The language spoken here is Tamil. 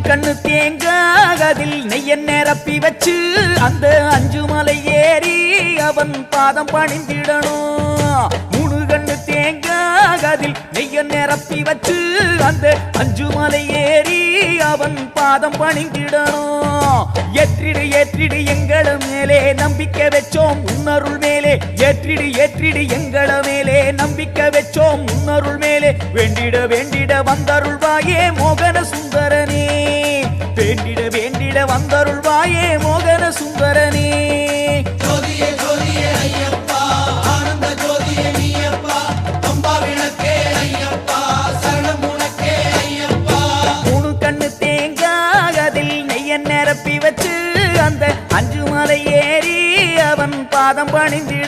கண்ணு தேங்காய் அதில் நெய்ய நிரப்பி வச்சு அந்த 5 மலை ஏறி அவன் பாதம் பணிந்திடணும். 3 கண்ணு தேங்காய் அதில் நெய்ய நிரப்பி வச்சு அந்த 5 மலை ஏறி அவன் பாதம் பணிந்திடணும். ஏற்றிடு ஏற்றிடு எங்கள மேலே நம்பிக்கை வச்சோம் உன்னருள் மேலே, ஏற்றிடு ஏற்றிடு எங்கள மேலே நம்பிக்கை வச்சோம் உன்னருள் மேலே. வேண்டிட வேண்டிட வந்தருள்வாயே மோகன சுந்தரனே, வேண்டிட வேண்டிட வந்தருள்வாயே மோகன சுந்தரனே. ஜோதியே ஜோதியே ஐயப்பா, ஆனந்த ஜோதியே நீயப்பா, அம்பா விளக்கே ஐயப்பா, சரணம் உனக்கே ஐயப்பா. 3 கண்ணு தேங்காய் அதில் நெய்ய நிரப்பி வச்சு அந்த 5 மலை ஏறி அவன் பாதம் பணிந்து